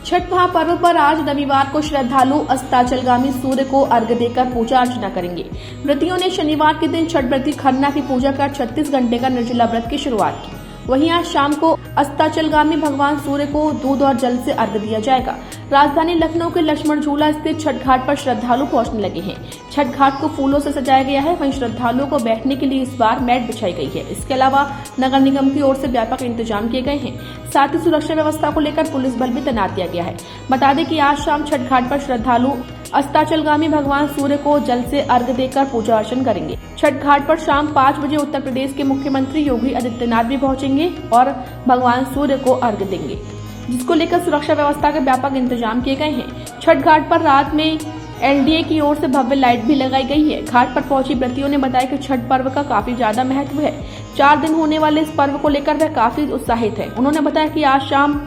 छठ महापर्व पर आज रविवार को श्रद्धालु अस्ताचलगामी सूर्य को अर्घ्य देकर पूजा अर्चना करेंगे। व्रतियों ने शनिवार के दिन छठ व्रती खरना की पूजा कर 36 घंटे का निर्जला व्रत की शुरुआत की। वहीं आज शाम को अस्ताचलगामी भगवान सूर्य को दूध और जल से अर्घ्य दिया जाएगा। राजधानी लखनऊ के लक्ष्मण झूला स्थित छठ घाट पर श्रद्धालु पहुंचने लगे हैं। छठ घाट को फूलों से सजाया गया है। वहीं श्रद्धालुओं को बैठने के लिए इस बार मैट बिछाई गई है। इसके अलावा नगर निगम की ओर से व्यापक इंतजाम किए गए हैं। साथ ही सुरक्षा व्यवस्था को लेकर पुलिस बल भी तैनात किया गया है। बता दें कि आज शाम छठ घाट पर श्रद्धालु अस्ताचलगामी भगवान सूर्य को जल से अर्घ्य देकर पूजा अर्चना करेंगे। छठ घाट पर शाम 5 बजे उत्तर प्रदेश के मुख्यमंत्री योगी आदित्यनाथ भी पहुंचेंगे और भगवान सूर्य को अर्घ्य देंगे, जिसको लेकर सुरक्षा व्यवस्था के व्यापक इंतजाम किए गए हैं। छठ घाट पर रात में एलडीए की ओर से भव्य लाइट भी लगाई गई है। घाट पर पहुंची व्रतियों ने बताया कि छठ पर्व का काफी ज्यादा महत्व है। 4 दिन होने वाले इस पर्व को लेकर वह काफी उत्साहित है। उन्होंने बताया कि आज शाम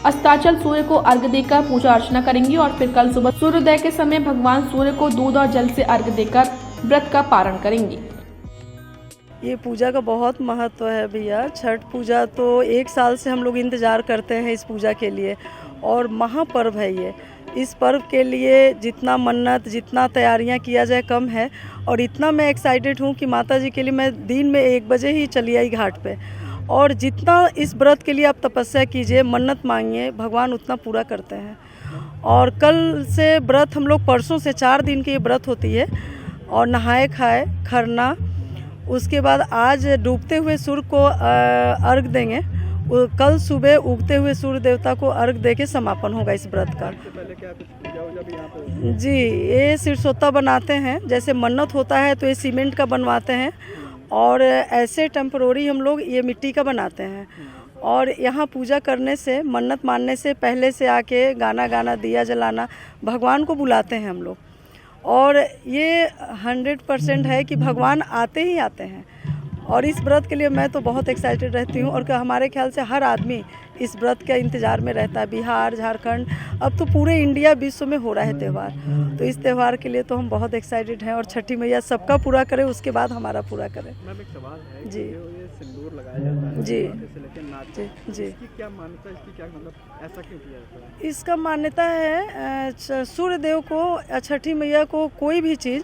अस्ताचल सूर्य को अर्घ्य देकर पूजा अर्चना करेंगी और फिर कल सुबह सूर्योदय के समय भगवान सूर्य को दूध और जल से अर्घ्य देकर व्रत का पारण करेंगी। ये पूजा का बहुत महत्व है भैया। छठ पूजा तो 1 साल से हम लोग इंतज़ार करते हैं इस पूजा के लिए और महापर्व है ये। इस पर्व के लिए जितना मन्नत जितना तैयारियां किया जाए कम है और इतना मैं एक्साइटेड हूँ कि माता जी के लिए मैं दिन में 1 बजे ही चली आई घाट पे। और जितना इस व्रत के लिए आप तपस्या कीजिए, मन्नत मांगिए, भगवान उतना पूरा करते हैं। और कल से व्रत हम लोग परसों से 4 दिन की ये व्रत होती है और नहाए खाए खरना, उसके बाद आज डूबते हुए सूर्य को अर्घ देंगे। कल सुबह उगते हुए सूर्य देवता को अर्घ देके समापन होगा इस व्रत का। जी, ये सिरसोता बनाते हैं, जैसे मन्नत होता है तो ये सीमेंट का बनवाते हैं और ऐसे टेम्परोरी हम लोग ये मिट्टी का बनाते हैं। और यहाँ पूजा करने से, मन्नत मानने से पहले से आके गाना दिया जलाना, भगवान को बुलाते हैं हम लोग। और ये 100% है कि भगवान आते ही आते हैं। और इस व्रत के लिए मैं तो बहुत एक्साइटेड रहती हूँ और हमारे ख्याल से हर आदमी इस व्रत के इंतज़ार में रहता है। बिहार, झारखंड, अब तो पूरे इंडिया विश्व में हो रहा है त्यौहार। तो इस त्यौहार के लिए तो हम बहुत एक्साइटेड हैं और छठी मैया सबका पूरा करे, उसके बाद हमारा पूरा करे। मैम एक सवाल है, जी, ये सिंदूर लगाया जाता है जी जी, इसकी क्या मान्यता, इसकी क्या मतलब ऐसा क्यों किया जाता है? इसका मान्यता है सूर्य देव को, छठी मैया को कोई भी चीज़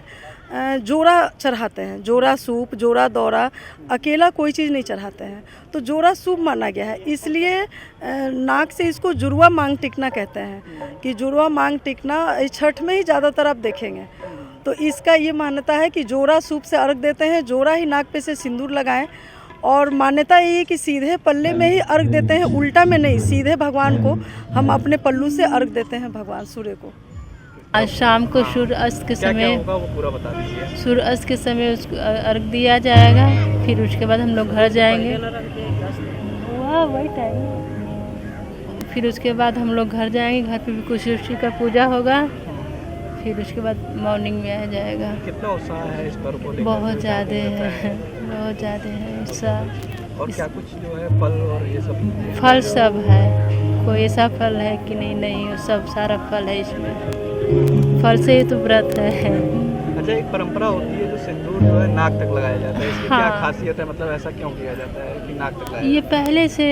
जोड़ा चढ़ाते हैं। जोड़ा सूप, जोड़ा दौरा, अकेला कोई चीज़ नहीं चढ़ाते हैं। तो जोड़ा शुभ माना गया है, इसलिए नाक से इसको जुड़वा मांग टिकना कहते हैं कि जुड़वा मांग टिकना छठ में ही ज़्यादातर आप देखेंगे। तो इसका ये मान्यता है कि जोड़ा सूप से अर्घ देते हैं, जोड़ा ही नाक पे से सिंदूर लगाएं। और मान्यता ये है कि सीधे पल्ले में ही अर्घ देते हैं, उल्टा में नहीं, सीधे भगवान को हम अपने पल्लू से अर्घ देते हैं भगवान सूर्य को। आज शाम को सूर्य अस्त के समय, क्या होगा वो पूरा बता दीजिए। सूर्य अस्त के समय उसको अर्घ दिया जाएगा। फिर उसके बाद हम लोग घर जाएंगे। वही टाइम। फिर उसके बाद हम लोग घर जाएंगे। घर पे भी कुछ ऋषि का पूजा होगा। फिर उसके बाद मॉर्निंग में आ जाएगा। कितना उत्साह है इस पर्व को लेकर? बहुत ज़्यादा है, बहुत ज़्यादा है उत्साह। और क्या कुछ जो है फल और ये सब? फल सब है, कोई ऐसा फल है कि नहीं, सब सारा फल है इसमें। फल से ही तो व्रत है। अच्छा, एक परंपरा होती है जो सिंदूर जो है नाक तक लगाया जाता है, इसकी क्या खासियत है? मतलब ऐसा क्यों किया जाता है कि नाक तक लगाया? ये पहले से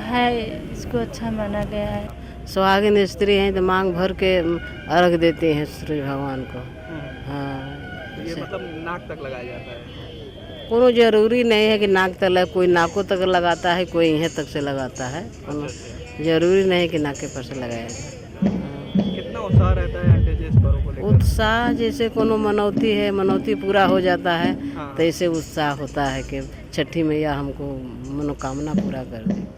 है, इसको अच्छा माना गया है। सुहागिन स्त्री हैं तो मांग भर के अर्घ देते हैं सूर्य भगवान को। हाँ, ये मतलब नाक तक लगाया जाता है? कोनो जरूरी नहीं है कि नाक तक लगे, कोई नाकों तक लगाता है, कोई यहाँ तक से लगाता है। कोनो जरूरी नहीं कि नाके पर से लगाया जाए। कितना उत्साह रहता है आंटी जी इस पर्व को लेकर? उत्साह जैसे कोनो मनौती है, मनौती पूरा हो जाता है हाँ। तो ऐसे उत्साह होता है कि छठी मैया हमको मनोकामना पूरा कर दे।